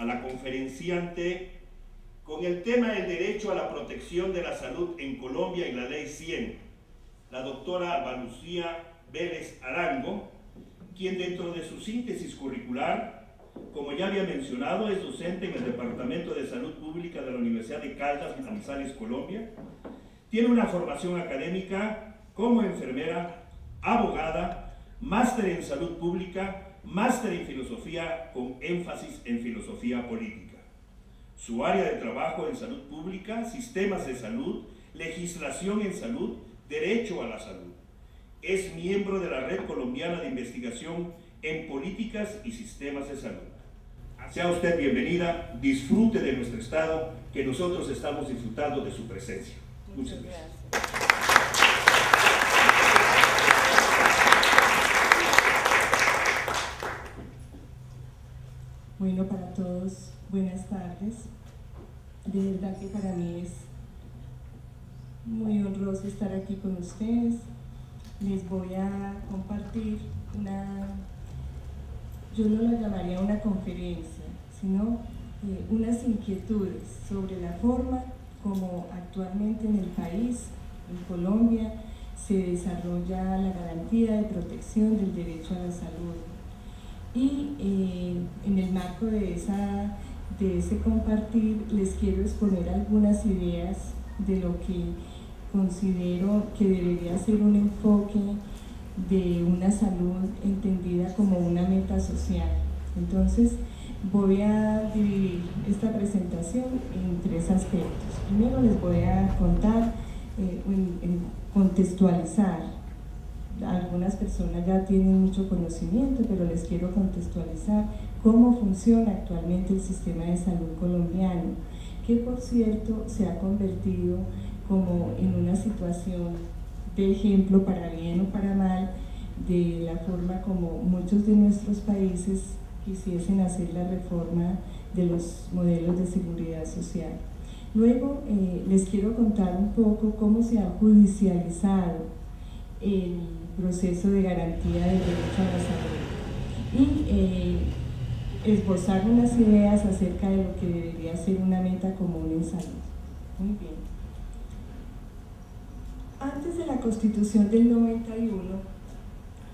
a la conferenciante con el tema del derecho a la protección de la salud en Colombia y la Ley 100, la doctora Alba Lucía Vélez Arango, quien dentro de su síntesis curricular, como ya había mencionado, es docente en el Departamento de Salud Pública de la Universidad de Caldas, Manizales, Colombia. Tiene una formación académica como enfermera, abogada, máster en salud pública, máster en filosofía con énfasis en filosofía política. Su área de trabajo en salud pública, sistemas de salud, legislación en salud, derecho a la salud. Es miembro de la Red Colombiana de Investigación en Políticas y Sistemas de Salud. Sea usted bienvenida, disfrute de nuestro estado, que nosotros estamos disfrutando de su presencia. Muchas gracias. Bueno, para todos, buenas tardes. De verdad que para mí es muy honroso estar aquí con ustedes. Les voy a compartir yo no la llamaría una conferencia, sino unas inquietudes sobre la forma como actualmente en el país, en Colombia, se desarrolla la garantía de protección del derecho a la salud. Y en el marco de ese compartir les quiero exponer algunas ideas de lo que considero que debería ser un enfoque de una salud entendida como una meta social. Entonces voy a dividir esta presentación en tres aspectos. Primero les voy a contar, contextualizar. Algunas personas ya tienen mucho conocimiento, pero les quiero contextualizar cómo funciona actualmente el sistema de salud colombiano, que por cierto se ha convertido como en una situación de ejemplo, para bien o para mal, de la forma como muchos de nuestros países quisiesen hacer la reforma de los modelos de seguridad social. Luego les quiero contar un poco cómo se ha judicializado el proceso de garantía del derecho a la salud y esbozar unas ideas acerca de lo que debería ser una meta común en salud. Muy bien. Antes de la Constitución del 91,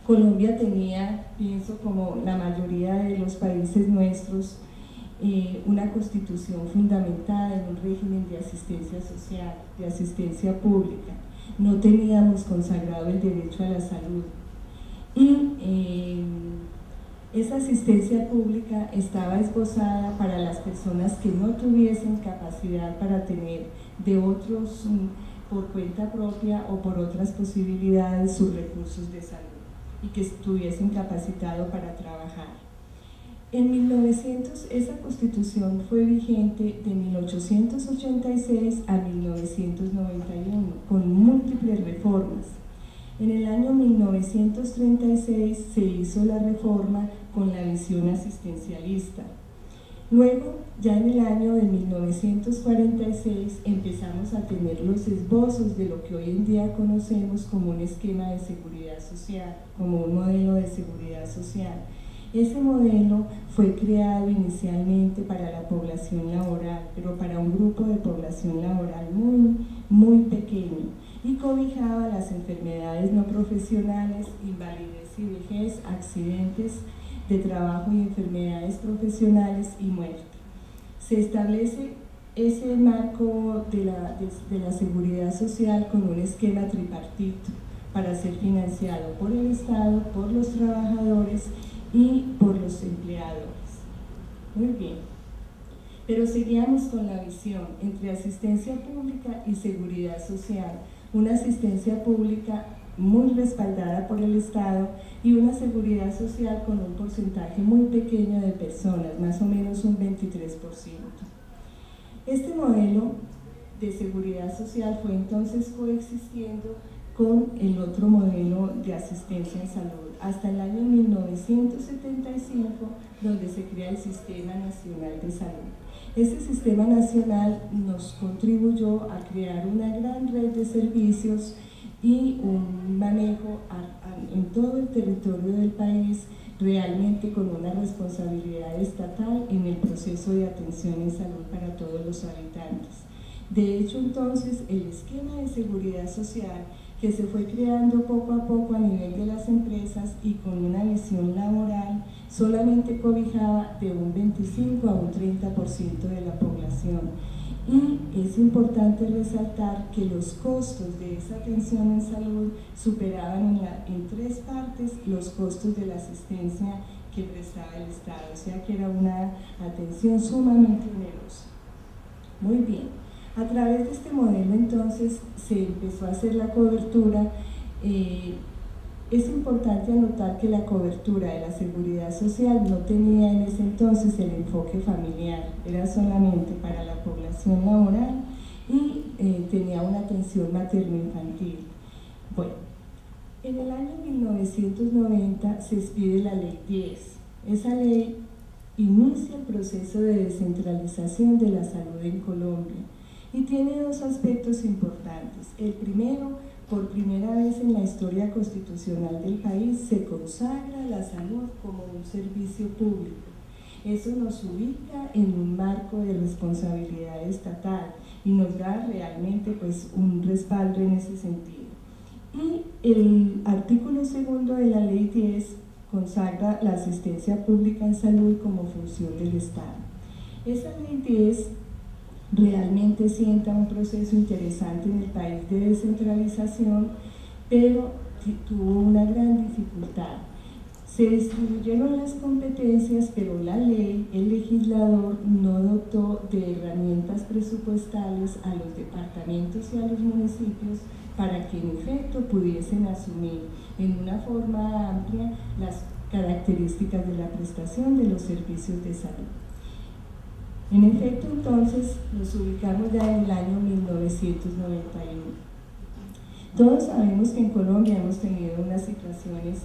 Colombia tenía, pienso como la mayoría de los países nuestros, una constitución fundamentada en un régimen de asistencia social, de asistencia pública. No teníamos consagrado el derecho a la salud y esa asistencia pública estaba esbozada para las personas que no tuviesen capacidad para tener de otros por cuenta propia o por otras posibilidades sus recursos de salud y que estuviesen capacitados para trabajar. En 1900 esa constitución fue vigente de 1886 a 1991 con múltiples reformas. En el año 1936 se hizo la reforma con la visión asistencialista. Luego, ya en el año de 1946, empezamos a tener los esbozos de lo que hoy en día conocemos como un esquema de seguridad social, como un modelo de seguridad social. Ese modelo fue creado inicialmente para la población laboral, pero para un grupo de población laboral muy pequeño, y cobijaba las enfermedades no profesionales, invalidez y vejez, accidentes de trabajo y enfermedades profesionales y muerte. Se establece ese marco de la seguridad social con un esquema tripartito para ser financiado por el Estado, por los trabajadores y por los empleadores. Muy bien, pero seguíamos con la visión entre asistencia pública y seguridad social, una asistencia pública muy respaldada por el Estado y una seguridad social con un porcentaje muy pequeño de personas, más o menos un 23%. Este modelo de seguridad social fue entonces coexistiendo con el otro modelo de asistencia en salud, hasta el año 1975, donde se crea el Sistema Nacional de Salud. Este Sistema Nacional nos contribuyó a crear una gran red de servicios y un manejo en todo el territorio del país realmente con una responsabilidad estatal en el proceso de atención en salud para todos los habitantes. De hecho, entonces, el esquema de seguridad social que se fue creando poco a poco a nivel de las empresas y con una visión laboral, solamente cobijaba de un 25 a un 30% de la población. Y es importante resaltar que los costos de esa atención en salud superaban en 3 partes los costos de la asistencia que prestaba el Estado, o sea que era una atención sumamente onerosa. Muy bien, a través de este modelo entonces se empezó a hacer la cobertura. Es importante anotar que la cobertura de la seguridad social no tenía en ese entonces el enfoque familiar, era solamente para la población laboral y tenía una atención materno-infantil. Bueno, en el año 1990 se expide la Ley 10. Esa ley inicia el proceso de descentralización de la salud en Colombia y tiene 2 aspectos importantes. El primero, por primera vez en la historia constitucional del país se consagra la salud como un servicio público. Eso nos ubica en un marco de responsabilidad estatal y nos da realmente pues un respaldo en ese sentido. Y el artículo 2 de la Ley 10 consagra la asistencia pública en salud como función del Estado. Esa Ley 10 realmente sienta un proceso interesante en el país de descentralización, pero tuvo una gran dificultad. Se distribuyeron las competencias, pero la ley, el legislador no dotó de herramientas presupuestales a los departamentos y a los municipios para que en efecto pudiesen asumir en una forma amplia las características de la prestación de los servicios de salud. En efecto, entonces, nos ubicamos ya en el año 1991. Todos sabemos que en Colombia hemos tenido unas situaciones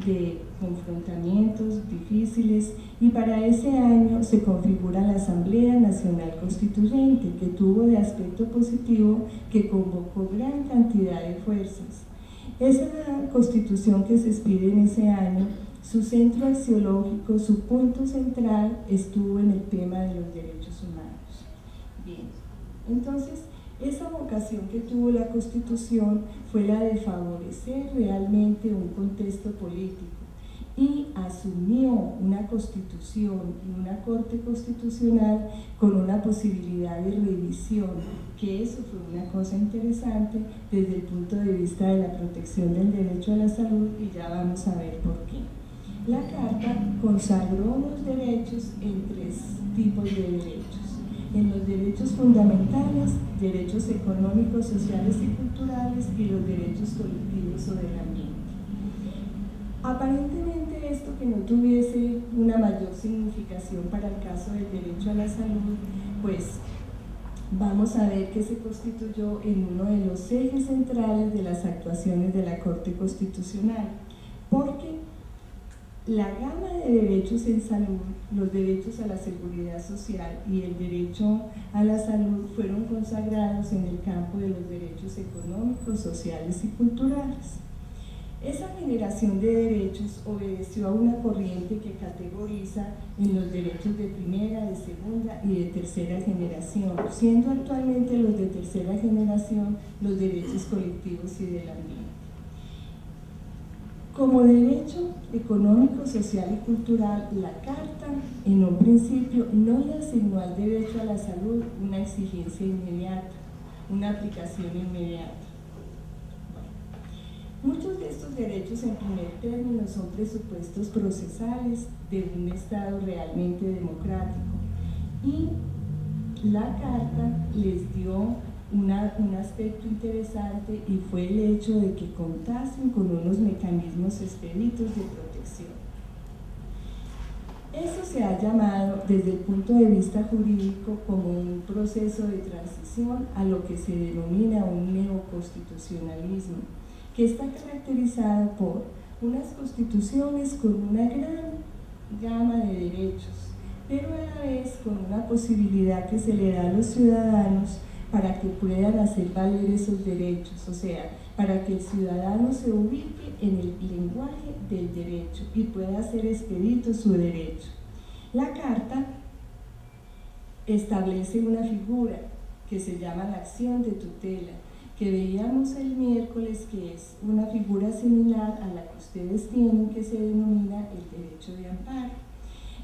de confrontamientos difíciles y para ese año se configura la Asamblea Nacional Constituyente, que tuvo de aspecto positivo que convocó gran cantidad de fuerzas. Esa constitución que se expide en ese año, su centro axiológico, su punto central estuvo en el tema de los derechos humanos. Bien, entonces esa vocación que tuvo la Constitución fue la de favorecer realmente un contexto político y asumió una Constitución y una Corte Constitucional con una posibilidad de revisión, que eso fue una cosa interesante desde el punto de vista de la protección del derecho a la salud y ya vamos a ver por qué. La Carta consagró los derechos en 3 tipos de derechos. En los derechos fundamentales, derechos económicos, sociales y culturales y los derechos colectivos o del ambiente. Aparentemente esto que no tuviese una mayor significación para el caso del derecho a la salud, pues vamos a ver que se constituyó en uno de los ejes centrales de las actuaciones de la Corte Constitucional, porque la gama de derechos en salud, los derechos a la seguridad social y el derecho a la salud fueron consagrados en el campo de los derechos económicos, sociales y culturales. Esa generación de derechos obedeció a una corriente que categoriza en los derechos de primera, de segunda y de tercera generación, siendo actualmente los de tercera generación los derechos colectivos y del ambiente. Como derecho económico, social y cultural, la Carta en un principio no le asignó al derecho a la salud una exigencia inmediata, una aplicación inmediata. Muchos de estos derechos en primer término son presupuestos procesales de un Estado realmente democrático y la Carta les dio un aspecto interesante y fue el hecho de que contasen con unos mecanismos expeditos de protección. Eso se ha llamado desde el punto de vista jurídico como un proceso de transición a lo que se denomina un neoconstitucionalismo, que está caracterizado por unas constituciones con una gran gama de derechos, pero a la vez con una posibilidad que se le da a los ciudadanos para que puedan hacer valer esos derechos, o sea, para que el ciudadano se ubique en el lenguaje del derecho y pueda hacer expedito su derecho. La Carta establece una figura que se llama la acción de tutela, que veíamos el miércoles, que es una figura similar a la que ustedes tienen, que se denomina el derecho de amparo.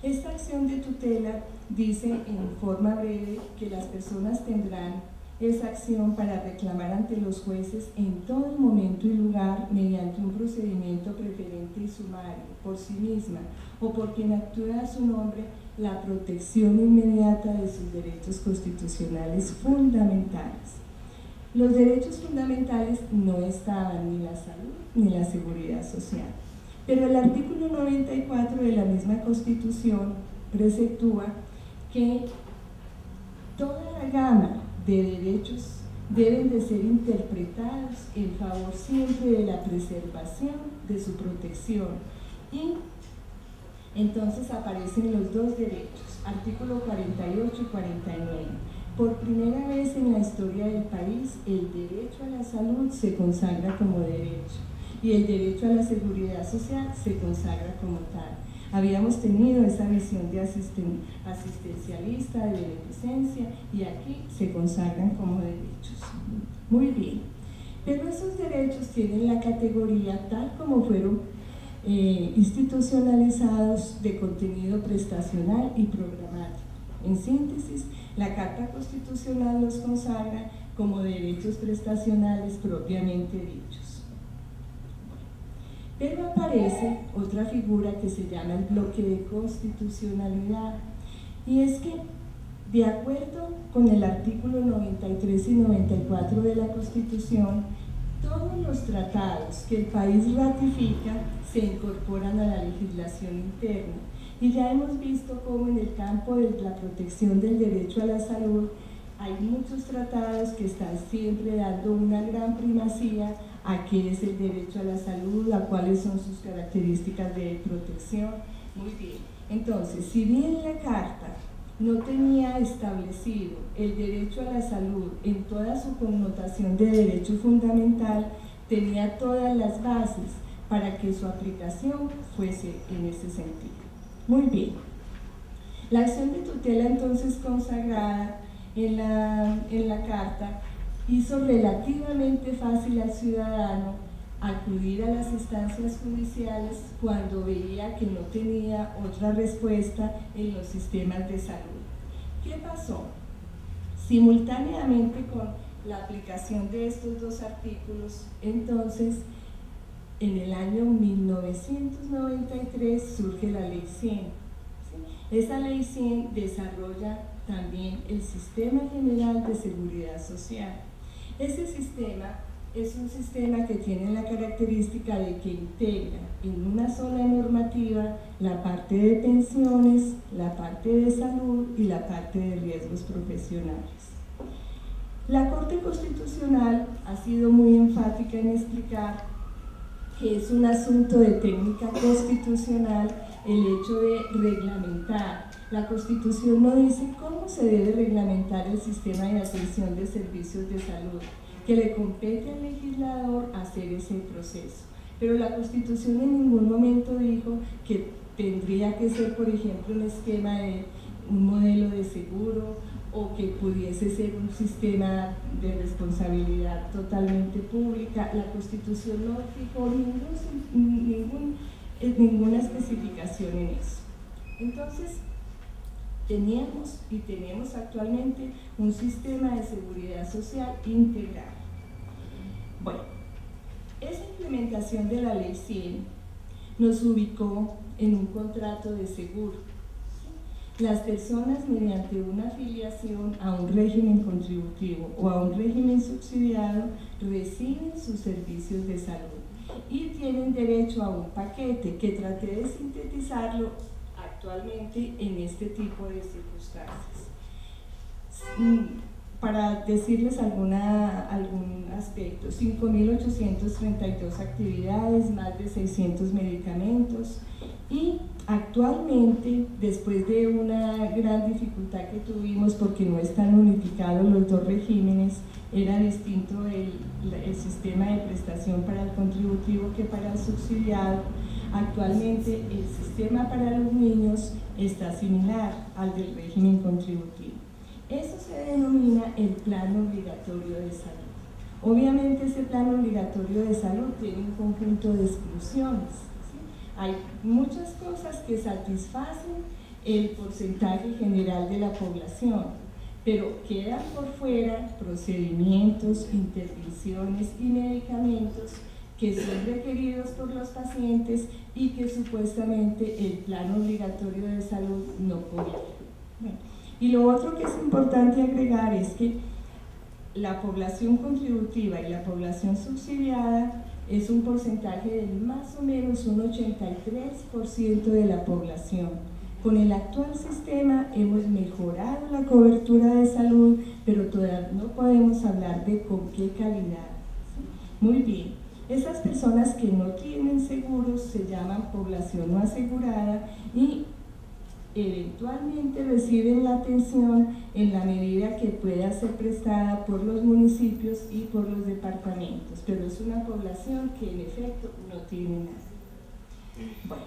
Esta acción de tutela dice en forma breve que las personas tendrán esa acción para reclamar ante los jueces en todo momento y lugar, mediante un procedimiento preferente y sumario, por sí misma o por quien actúe a su nombre, la protección inmediata de sus derechos constitucionales fundamentales. Los derechos fundamentales no estaban ni la salud ni la seguridad social, pero el artículo 94 de la misma Constitución preceptúa que toda la gama de derechos deben de ser interpretados en favor siempre de la preservación de su protección, y entonces aparecen los dos derechos, artículo 48 y 49. Por primera vez en la historia del país, el derecho a la salud se consagra como derecho y el derecho a la seguridad social se consagra como tal. Habíamos tenido esa visión de asistencialista, de beneficencia, y aquí se consagran como derechos. Muy bien, pero esos derechos tienen la categoría, tal como fueron institucionalizados, de contenido prestacional y programático. En síntesis, la Carta Constitucional los consagra como derechos prestacionales propiamente dichos. Pero aparece otra figura que se llama el bloque de constitucionalidad, y es que, de acuerdo con el artículo 93 y 94 de la Constitución, todos los tratados que el país ratifica se incorporan a la legislación interna, y ya hemos visto cómo en el campo de la protección del derecho a la salud hay muchos tratados que están siempre dando una gran primacía a qué es el derecho a la salud, a cuáles son sus características de protección. Muy bien, entonces, si bien la Carta no tenía establecido el derecho a la salud en toda su connotación de derecho fundamental, tenía todas las bases para que su aplicación fuese en ese sentido. Muy bien, la acción de tutela entonces consagrada en la Carta hizo relativamente fácil al ciudadano acudir a las instancias judiciales cuando veía que no tenía otra respuesta en los sistemas de salud. ¿Qué pasó? Simultáneamente con la aplicación de estos dos artículos, entonces, en el año 1993 surge la Ley 100. ¿Sí? Esa Ley 100 desarrolla también el Sistema General de Seguridad Social. Ese sistema es un sistema que tiene la característica de que integra en una sola normativa la parte de pensiones, la parte de salud y la parte de riesgos profesionales. La Corte Constitucional ha sido muy enfática en explicar que es un asunto de técnica constitucional el hecho de reglamentar. La Constitución no dice cómo se debe reglamentar el sistema de atención de servicios de salud, que le compete al legislador hacer ese proceso. Pero la Constitución en ningún momento dijo que tendría que ser, por ejemplo, un esquema de un modelo de seguro, o que pudiese ser un sistema de responsabilidad totalmente pública. La Constitución no fijó ninguna especificación en eso. Entonces, teníamos y tenemos actualmente un sistema de seguridad social integral. Bueno, esa implementación de la Ley 100 nos ubicó en un contrato de seguro. Las personas, mediante una afiliación a un régimen contributivo o a un régimen subsidiado, reciben sus servicios de salud y tienen derecho a un paquete que traté de sintetizarlo actualmente en este tipo de circunstancias. para decirles algún aspecto, 5.832 actividades, más de 600 medicamentos, y actualmente, después de una gran dificultad que tuvimos porque no están unificados los dos regímenes, era distinto el sistema de prestación para el contributivo que para el subsidiado. Actualmente el sistema para los niños está similar al del régimen contributivo. Eso se denomina el plan obligatorio de salud. Obviamente ese plan obligatorio de salud tiene un conjunto de exclusiones, ¿sí? Hay muchas cosas que satisfacen el porcentaje general de la población, pero quedan por fuera procedimientos, intervenciones y medicamentos que son requeridos por los pacientes y que supuestamente el plan obligatorio de salud no cubre. Bueno, y lo otro que es importante agregar es que la población contributiva y la población subsidiada es un porcentaje de más o menos un 83% de la población. Con el actual sistema hemos mejorado la cobertura de salud, pero todavía no podemos hablar de con qué calidad, ¿sí? Muy bien, esas personas que no tienen seguros se llaman población no asegurada y eventualmente reciben la atención en la medida que pueda ser prestada por los municipios y por los departamentos, pero es una población que en efecto no tiene nada. Bueno,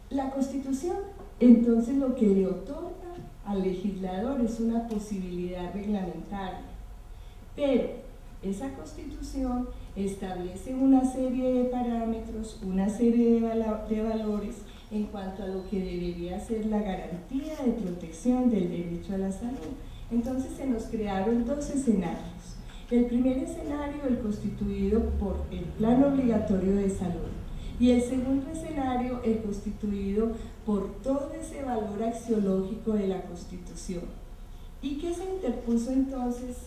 la Constitución entonces lo que le otorga al legislador es una posibilidad reglamentaria, pero esa Constitución establece una serie de parámetros, una serie de valores en cuanto a lo que debería ser la garantía de protección del derecho a la salud. Entonces se nos crearon dos escenarios. El primer escenario, el constituido por el plan obligatorio de salud, y el segundo escenario, el constituido por todo ese valor axiológico de la Constitución. ¿Y qué se interpuso entonces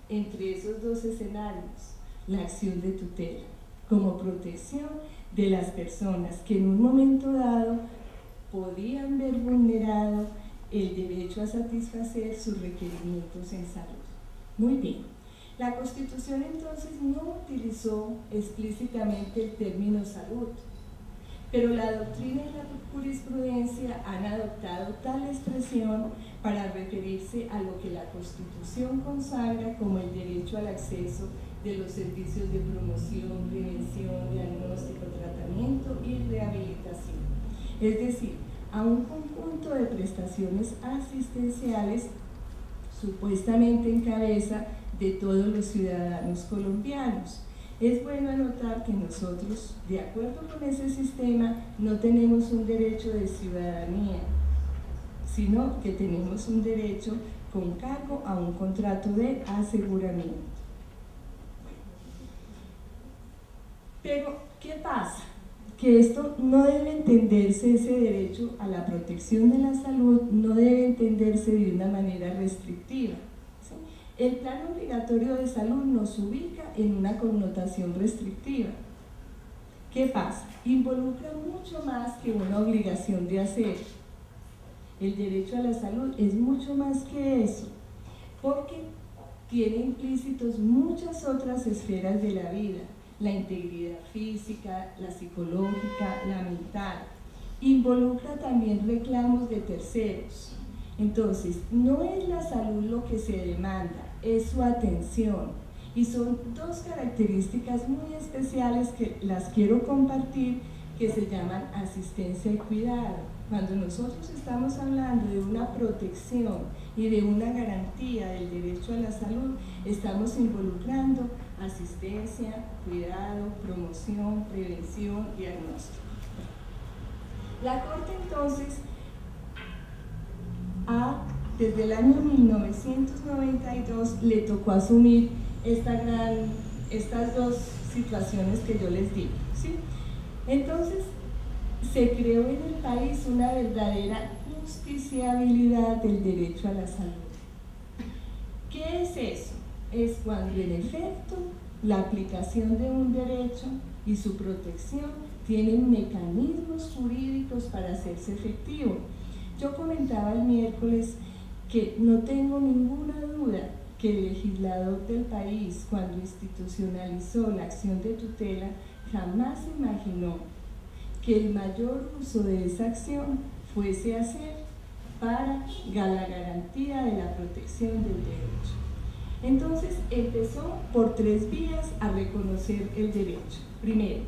entre esos dos escenarios? La acción de tutela, como protección de las personas que en un momento dado podían ver vulnerado el derecho a satisfacer sus requerimientos en salud. Muy bien, la Constitución entonces no utilizó explícitamente el término salud, pero la doctrina y la jurisprudencia han adoptado tal expresión para referirse a lo que la Constitución consagra como el derecho al acceso de los servicios de promoción, prevención, diagnóstico, tratamiento y rehabilitación. Es decir, a un conjunto de prestaciones asistenciales supuestamente en cabeza de todos los ciudadanos colombianos. Es bueno anotar que nosotros, de acuerdo con ese sistema, no tenemos un derecho de ciudadanía, sino que tenemos un derecho con cargo a un contrato de aseguramiento. Pero, ¿qué pasa? Que esto no debe entenderse, ese derecho a la protección de la salud, no debe entenderse de una manera restrictiva. ¿Sí? El plan obligatorio de salud nos ubica en una connotación restrictiva. ¿Qué pasa? Involucra mucho más que una obligación de hacer. El derecho a la salud es mucho más que eso, porque tiene implícitos muchas otras esferas de la vida. La integridad física, la psicológica, la mental. Involucra también reclamos de terceros. Entonces, no es la salud lo que se demanda, es su atención. Y son dos características muy especiales que las quiero compartir, que se llaman asistencia y cuidado. Cuando nosotros estamos hablando de una protección y de una garantía del derecho a la salud, estamos involucrando asistencia, cuidado, promoción, prevención, diagnóstico. La Corte entonces, desde el año 1992, le tocó asumir estas dos situaciones que yo les digo, ¿sí? Entonces, se creó en el país una verdadera justiciabilidad del derecho a la salud. ¿Qué es eso? Es cuando en efecto la aplicación de un derecho y su protección tienen mecanismos jurídicos para hacerse efectivo. Yo comentaba el miércoles que no tengo ninguna duda que el legislador del país, cuando institucionalizó la acción de tutela, jamás imaginó que el mayor uso de esa acción fuese a ser para la garantía de la protección del derecho. Entonces empezó por 3 vías a reconocer el derecho. Primero,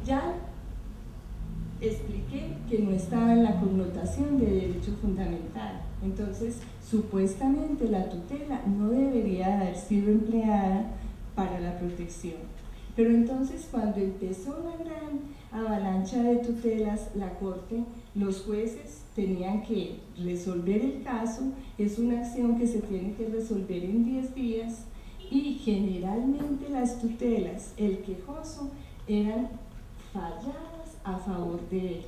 ya expliqué que no estaba en la connotación de derecho fundamental, entonces supuestamente la tutela no debería haber sido empleada para la protección. Pero entonces cuando empezó la gran avalancha de tutelas, la Corte, los jueces tenían que resolver el caso. Es una acción que se tiene que resolver en 10 días y generalmente las tutelas, el quejoso, eran falladas a favor de él,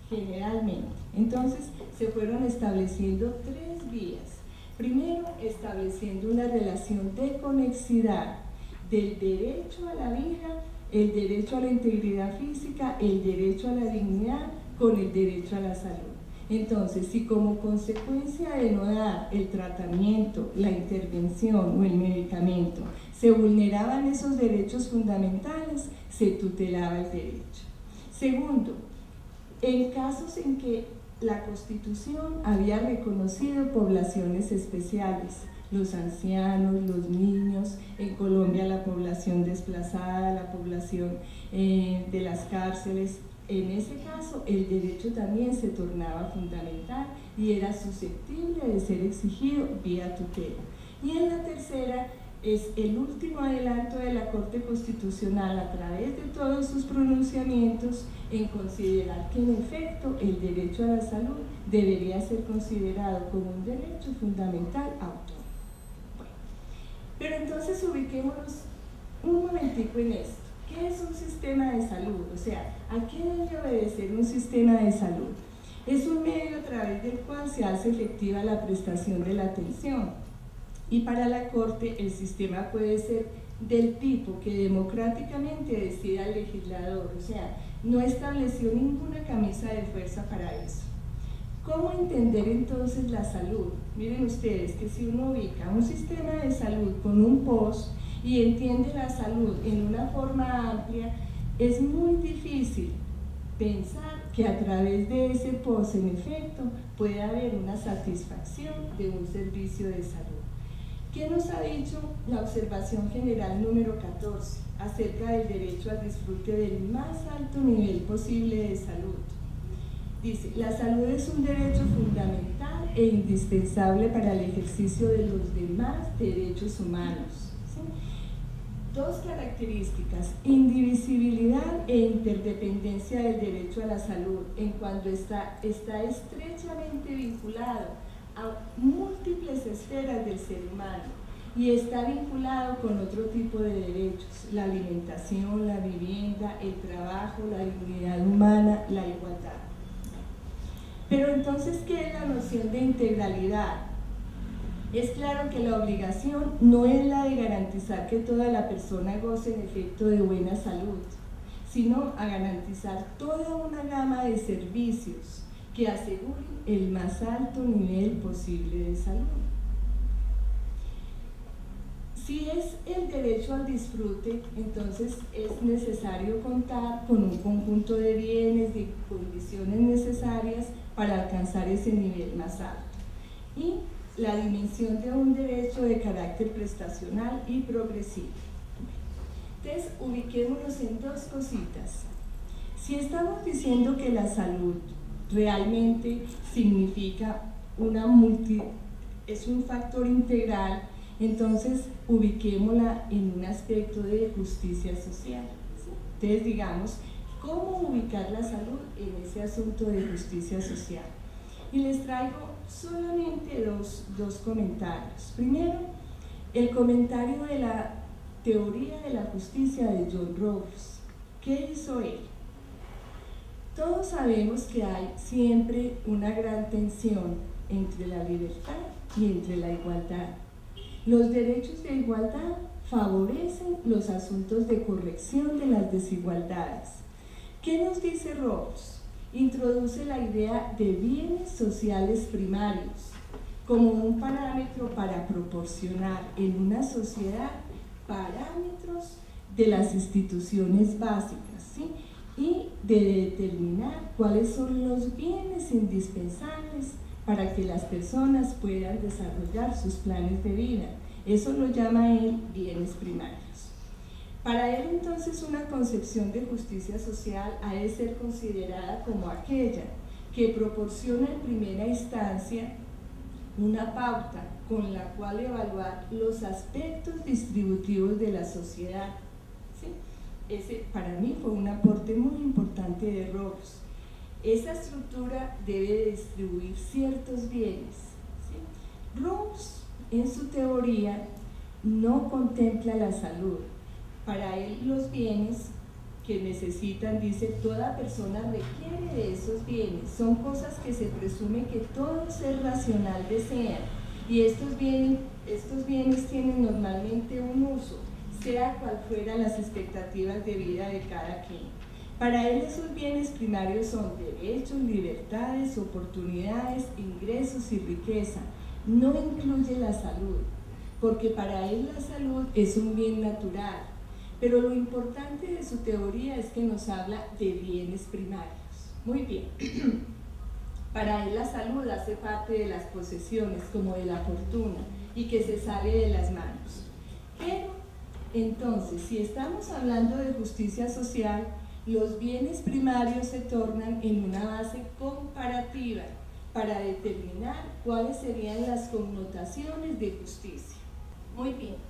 generalmente. Entonces se fueron estableciendo 3 vías. Primero, estableciendo una relación de conexidad del derecho a la vida, el derecho a la integridad física, el derecho a la dignidad con el derecho a la salud. Entonces, si como consecuencia de no dar el tratamiento, la intervención o el medicamento, se vulneraban esos derechos fundamentales, se tutelaba el derecho. Segundo, en casos en que la Constitución había reconocido poblaciones especiales, los ancianos, los niños, en Colombia la población desplazada, la población de las cárceles. En ese caso, el derecho también se tornaba fundamental y era susceptible de ser exigido vía tutela. Y en la tercera, es el último adelanto de la Corte Constitucional a través de todos sus pronunciamientos en considerar que en efecto el derecho a la salud debería ser considerado como un derecho fundamental autónomo. Bueno, pero entonces ubiquémonos un momentico en esto. ¿Qué es un sistema de salud? O sea, ¿a qué debe obedecer un sistema de salud? Es un medio a través del cual se hace efectiva la prestación de la atención. Y para la Corte el sistema puede ser del tipo que democráticamente decida el legislador, o sea, no estableció ninguna camisa de fuerza para eso. ¿Cómo entender entonces la salud? Miren ustedes que si uno ubica un sistema de salud con un POS y entiende la salud en una forma amplia, es muy difícil pensar que a través de ese POS en efecto puede haber una satisfacción de un servicio de salud. ¿Qué nos ha dicho la observación general número 14 acerca del derecho al disfrute del más alto nivel posible de salud? Dice, la salud es un derecho fundamental e indispensable para el ejercicio de los demás derechos humanos. ¿Sí? 2 características: indivisibilidad e interdependencia del derecho a la salud, en cuanto está estrechamente vinculado a múltiples esferas del ser humano y está vinculado con otro tipo de derechos: la alimentación, la vivienda, el trabajo, la dignidad humana, la igualdad. Pero entonces, ¿qué es la noción de integralidad? Es claro que la obligación no es la de garantizar que toda la persona goce en efecto de buena salud, sino a garantizar toda una gama de servicios que aseguren el más alto nivel posible de salud. Si es el derecho al disfrute, entonces es necesario contar con un conjunto de bienes y condiciones necesarias para alcanzar ese nivel más alto. Y la dimensión de un derecho de carácter prestacional y progresivo. Entonces, ubiquémonos en 2 cositas. Si estamos diciendo que la salud realmente significa es un factor integral, entonces ubiquémosla en un aspecto de justicia social. ¿Sí? Entonces, digamos, ¿cómo ubicar la salud en ese asunto de justicia social? Y les traigo solamente dos comentarios. Primero, el comentario de la teoría de la justicia de John Rawls. ¿Qué hizo él? Todos sabemos que hay siempre una gran tensión entre la libertad y entre la igualdad. Los derechos de igualdad favorecen los asuntos de corrección de las desigualdades. ¿Qué nos dice Rawls? Introduce la idea de bienes sociales primarios, como un parámetro para proporcionar en una sociedad parámetros de las instituciones básicas, ¿sí? Y de determinar cuáles son los bienes indispensables para que las personas puedan desarrollar sus planes de vida. Eso lo llama él bienes primarios. Para él entonces una concepción de justicia social ha de ser considerada como aquella que proporciona en primera instancia una pauta con la cual evaluar los aspectos distributivos de la sociedad. ¿Sí? Ese para mí fue un aporte muy importante de Rawls. Esa estructura debe distribuir ciertos bienes. ¿Sí? Rawls en su teoría no contempla la salud. Para él los bienes que necesitan, dice, toda persona requiere de esos bienes, son cosas que se presume que todo ser racional desea, y estos bienes tienen normalmente un uso, sea cual fuera las expectativas de vida de cada quien. Para él esos bienes primarios son derechos, libertades, oportunidades, ingresos y riqueza. No incluye la salud, porque para él la salud es un bien natural. Pero lo importante de su teoría es que nos habla de bienes primarios. Muy bien. Para él la salud hace parte de las posesiones, como de la fortuna, y que se sale de las manos. Pero, entonces, si estamos hablando de justicia social, los bienes primarios se tornan en una base comparativa para determinar cuáles serían las connotaciones de justicia. Muy bien.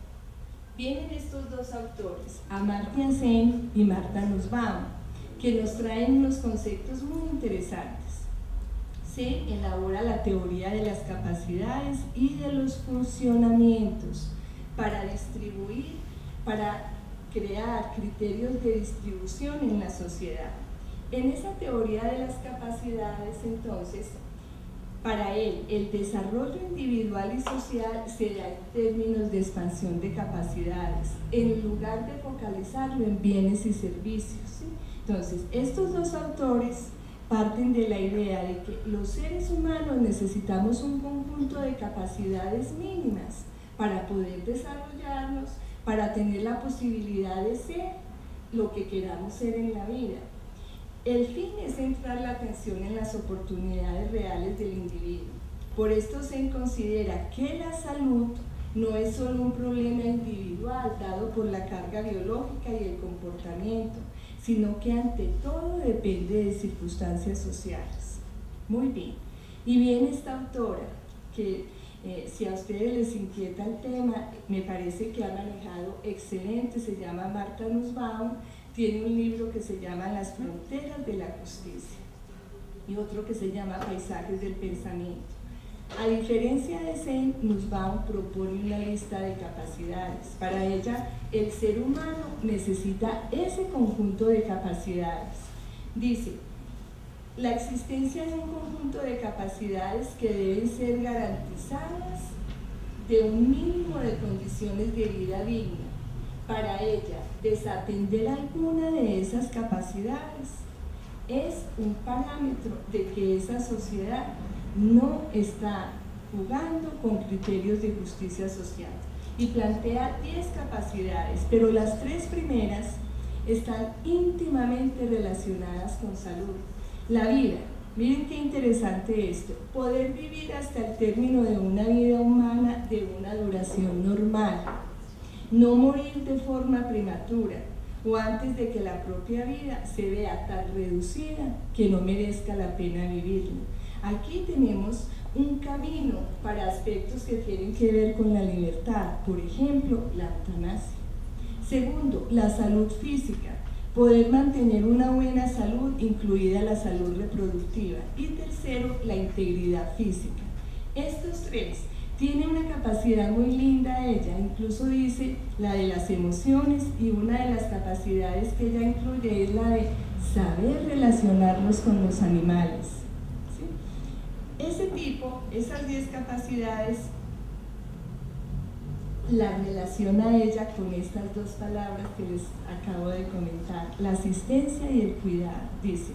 Vienen estos dos autores, Amartya Sen y Martha Nussbaum, que nos traen unos conceptos muy interesantes. Sen elabora la teoría de las capacidades y de los funcionamientos para distribuir, para crear criterios de distribución en la sociedad. En esa teoría de las capacidades, entonces, para él, el desarrollo individual y social se da en términos de expansión de capacidades, en lugar de focalizarlo en bienes y servicios. ¿Sí? Entonces, estos dos autores parten de la idea de que los seres humanos necesitamos un conjunto de capacidades mínimas para poder desarrollarnos, para tener la posibilidad de ser lo que queramos ser en la vida. El fin es centrar la atención en las oportunidades reales del individuo. Por esto se considera que la salud no es solo un problema individual dado por la carga biológica y el comportamiento, sino que ante todo depende de circunstancias sociales. Muy bien. Y bien esta autora, que si a ustedes les inquieta el tema, me parece que ha manejado excelente, se llama Martha Nussbaum. Tiene un libro que se llama Las fronteras de la justicia y otro que se llama Paisajes del pensamiento. A diferencia de Sen, Nussbaum propone una lista de capacidades. Para ella, el ser humano necesita ese conjunto de capacidades. Dice, la existencia de un conjunto de capacidades que deben ser garantizadas de un mínimo de condiciones de vida digna. Para ella, desatender alguna de esas capacidades es un parámetro de que esa sociedad no está jugando con criterios de justicia social. Y plantea 10 capacidades, pero las 3 primeras están íntimamente relacionadas con salud. La vida, miren qué interesante esto, poder vivir hasta el término de una vida humana de una duración normal. No morir de forma prematura o antes de que la propia vida se vea tan reducida que no merezca la pena vivirla. Aquí tenemos un camino para aspectos que tienen que ver con la libertad, por ejemplo, la eutanasia. Segundo, la salud física, poder mantener una buena salud, incluida la salud reproductiva. Y tercero, la integridad física. Estos 3 tiene una capacidad muy linda ella, incluso dice la de las emociones, y una de las capacidades que ella incluye es la de saber relacionarnos con los animales. ¿Sí? Esas 10 capacidades, la relaciona ella con estas 2 palabras que les acabo de comentar, la asistencia y el cuidado. Dice,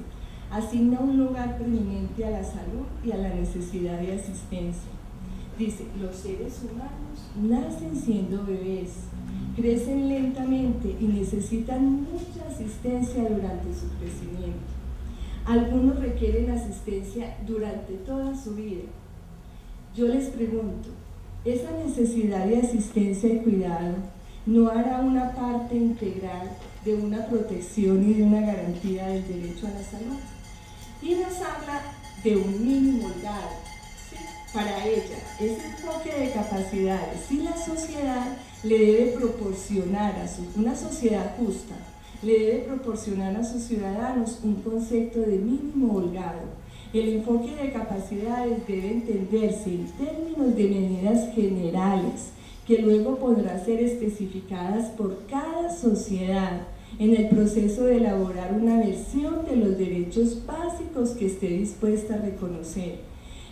asigna un lugar preeminente a la salud y a la necesidad de asistencia. Dice, los seres humanos nacen siendo bebés, crecen lentamente y necesitan mucha asistencia durante su crecimiento. Algunos requieren asistencia durante toda su vida. Yo les pregunto, ¿esa necesidad de asistencia y cuidado no hará una parte integral de una protección y de una garantía del derecho a la salud? Y nos habla de un mínimo holgado, ¿sí? Para ella, ese enfoque de capacidades y la sociedad le debe proporcionar una sociedad justa, le debe proporcionar a sus ciudadanos un concepto de mínimo holgado. El enfoque de capacidades debe entenderse en términos de medidas generales, que luego podrán ser especificadas por cada sociedad en el proceso de elaborar una versión de los derechos básicos que esté dispuesta a reconocer.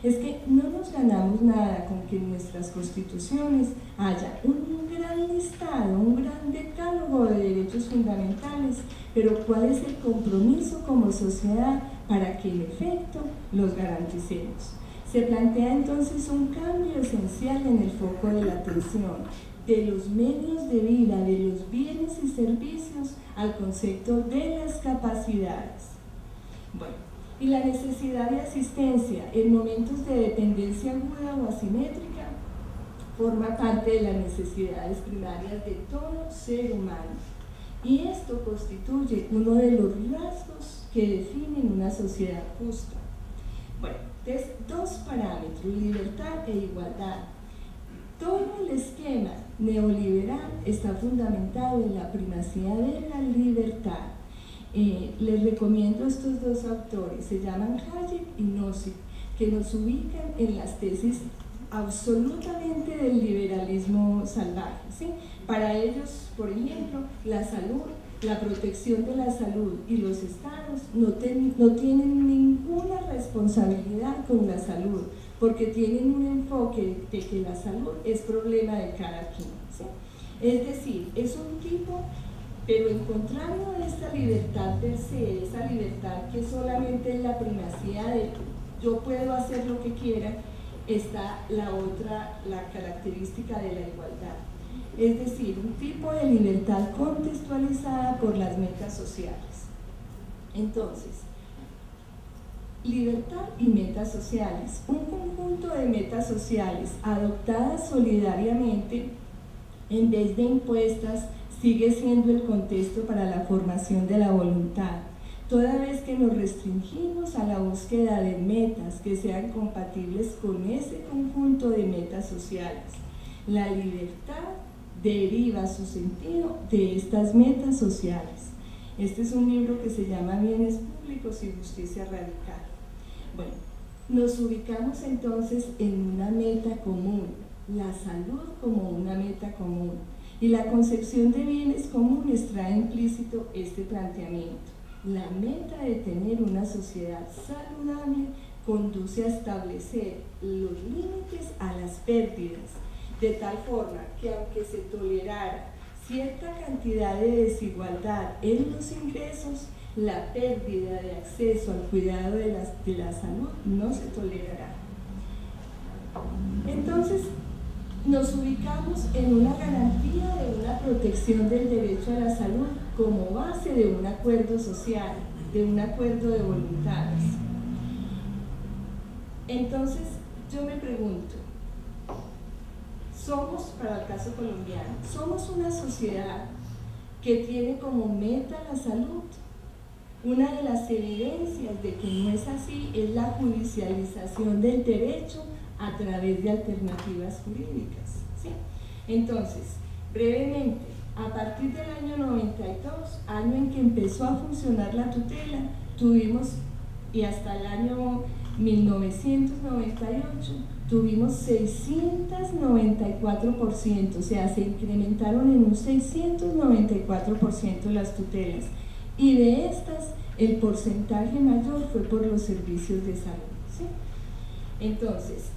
Es que no nos ganamos nada con que en nuestras constituciones haya un gran listado, un gran decálogo de derechos fundamentales, pero ¿cuál es el compromiso como sociedad para que en efecto los garanticemos? Se plantea entonces un cambio esencial en el foco de la atención, de los medios de vida, de los bienes y servicios, al concepto de las capacidades. Bueno, y la necesidad de asistencia en momentos de dependencia aguda o asimétrica forma parte de las necesidades primarias de todo ser humano. Y esto constituye uno de los rasgos que definen una sociedad justa. Bueno, entonces, dos parámetros, libertad e igualdad. Todo el esquema neoliberal está fundamentado en la primacía de la libertad. Les recomiendo estos dos autores, se llaman Hayek y Nozick, que nos ubican en las tesis absolutamente del liberalismo salvaje, ¿sí? Para ellos, por ejemplo, la salud, la protección de la salud y los estados no tienen ninguna responsabilidad con la salud, porque tienen un enfoque de que la salud es problema de cada quien, ¿sí? Es decir, es un tipo, pero en contrario a esta libertad per se, esa libertad que solamente es la primacía de yo puedo hacer lo que quiera, está la otra, la característica de la igualdad. Es decir, un tipo de libertad contextualizada por las metas sociales. Entonces, libertad y metas sociales, un conjunto de metas sociales adoptadas solidariamente en vez de impuestas, sigue siendo el contexto para la formación de la voluntad, toda vez que nos restringimos a la búsqueda de metas que sean compatibles con ese conjunto de metas sociales. La libertad deriva su sentido de estas metas sociales. Este es un libro que se llama Bienes Públicos y Justicia Radical. Bueno, nos ubicamos entonces en una meta común, la salud como una meta común, y la concepción de bienes comunes trae implícito este planteamiento. La meta de tener una sociedad saludable conduce a establecer los límites a las pérdidas, de tal forma que aunque se tolerara cierta cantidad de desigualdad en los ingresos, la pérdida de acceso al cuidado de la salud no se tolerará. Entonces, nos ubicamos en una garantía de una protección del derecho a la salud como base de un acuerdo social, de un acuerdo de voluntades. Entonces, yo me pregunto, somos, para el caso colombiano, somos una sociedad que tiene como meta la salud. Una de las evidencias de que no es así es la judicialización del derecho a través de alternativas jurídicas, ¿sí? Entonces, brevemente, a partir del año 92, año en que empezó a funcionar la tutela, tuvimos, y hasta el año 1998, tuvimos 694%, o sea, se incrementaron en un 694% las tutelas, y de estas, el porcentaje mayor fue por los servicios de salud, ¿sí? Entonces,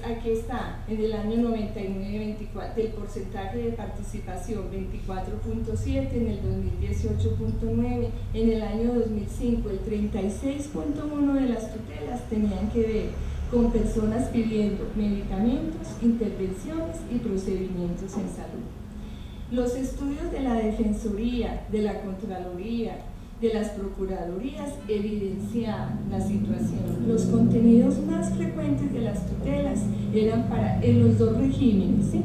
aquí está, en el año 99-24, del porcentaje de participación 24.7, en el 2018.9, en el año 2005 el 36.1 de las tutelas tenían que ver con personas pidiendo medicamentos, intervenciones y procedimientos en salud. Los estudios de la Defensoría, de la Contraloría, de las Procuradurías evidenciaban la situación. Los contenidos más frecuentes de las tutelas eran en los dos regímenes, ¿sí?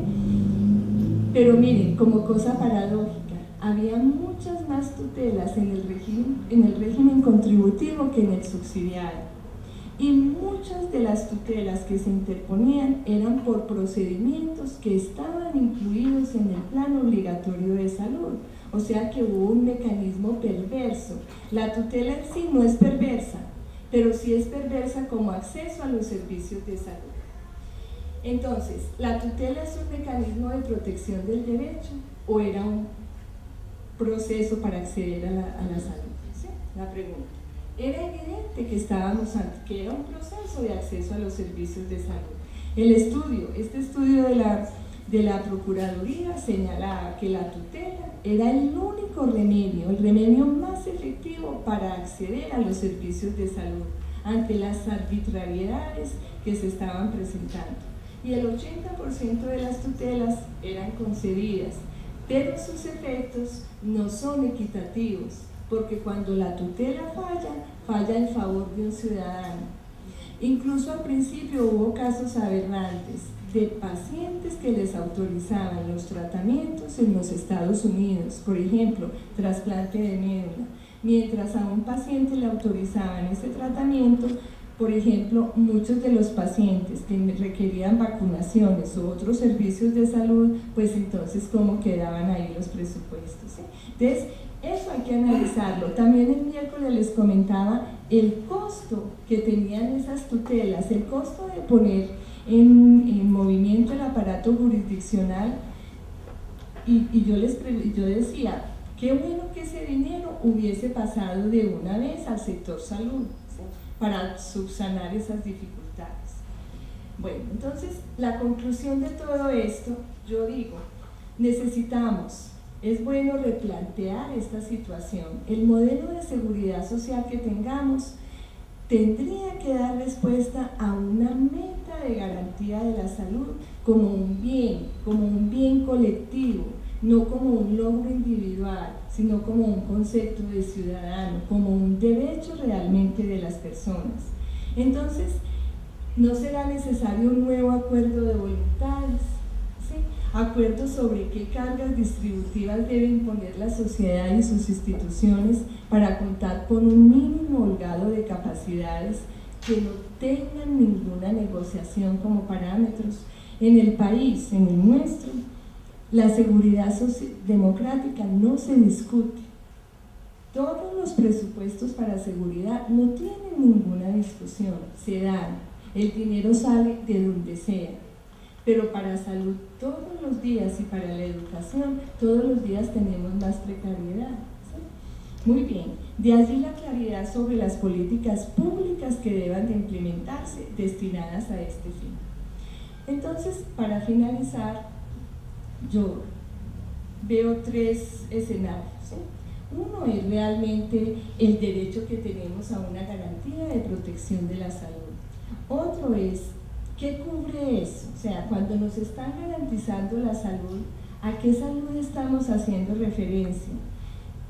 Pero miren, como cosa paradójica, había muchas más tutelas en el régimen contributivo que en el subsidiario. Y muchas de las tutelas que se interponían eran por procedimientos que estaban incluidos en el plan obligatorio de salud. O sea que hubo un mecanismo perverso. La tutela en sí no es perversa, pero sí es perversa como acceso a los servicios de salud. Entonces, ¿la tutela es un mecanismo de protección del derecho o era un proceso para acceder a la salud? ¿Sí? La pregunta. Era evidente que que era un proceso de acceso a los servicios de salud. Este estudio de la Procuraduría señalaba que la tutela era el único remedio, el remedio más efectivo para acceder a los servicios de salud ante las arbitrariedades que se estaban presentando. Y el 80% de las tutelas eran concedidas, pero sus efectos no son equitativos, porque cuando la tutela falla en favor de un ciudadano. Incluso al principio hubo casos aberrantes de pacientes que les autorizaban los tratamientos en los Estados Unidos, por ejemplo, trasplante de médula, mientras a un paciente le autorizaban ese tratamiento. Por ejemplo, muchos de los pacientes que requerían vacunaciones u otros servicios de salud, pues entonces cómo quedaban ahí los presupuestos, ¿sí? Entonces, eso hay que analizarlo. También el miércoles les comentaba el costo que tenían esas tutelas, el costo de poner en movimiento el aparato jurisdiccional, y yo decía, qué bueno que ese dinero hubiese pasado de una vez al sector salud, ¿sí? Para subsanar esas dificultades. Bueno, entonces la conclusión de todo esto, yo digo, es bueno replantear esta situación. El modelo de seguridad social que tengamos tendría que dar respuesta a una meta de garantía de la salud como un bien colectivo, no como un logro individual, sino como un concepto de ciudadano, como un derecho realmente de las personas. Entonces, no será necesario un nuevo acuerdo de voluntades, ¿sí? Acuerdos sobre qué cargas distributivas deben poner la sociedad y sus instituciones para contar con un mínimo holgado de capacidades que no tengan ninguna negociación como parámetros. En el país, en el nuestro, la seguridad democrática no se discute. Todos los presupuestos para seguridad no tienen ninguna discusión, se dan, el dinero sale de donde sea, pero para salud todos los días y para la educación todos los días tenemos más precariedad, ¿sí? Muy bien, de allí la claridad sobre las políticas públicas que deban de implementarse destinadas a este fin. Entonces, para finalizar, yo veo tres escenarios, ¿sí? Uno es realmente el derecho que tenemos a una garantía de protección de la salud. Otro es, ¿qué cubre eso? O sea, cuando nos están garantizando la salud, ¿a qué salud estamos haciendo referencia?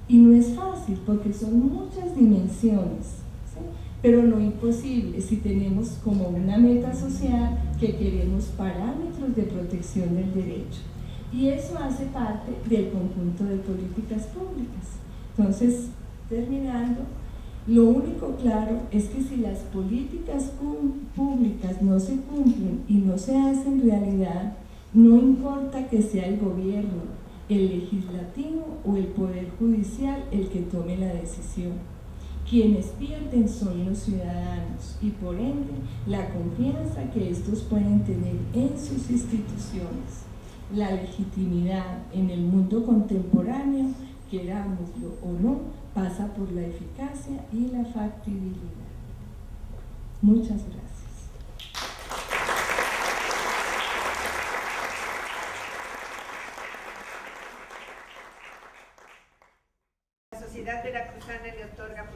Y no es fácil porque son muchas dimensiones, ¿sí? Pero no imposible si tenemos como una meta social que queremos parámetros de protección del derecho. Y eso hace parte del conjunto de políticas públicas. Entonces, terminando, lo único claro es que si las políticas públicas no se cumplen y no se hacen realidad, no importa que sea el gobierno, el legislativo o el poder judicial el que tome la decisión. Quienes pierden son los ciudadanos y por ende la confianza que estos pueden tener en sus instituciones. La legitimidad en el mundo contemporáneo, querámoslo o no, pasa por la eficacia y la factibilidad. Muchas gracias. La Sociedad Veracruzana le otorga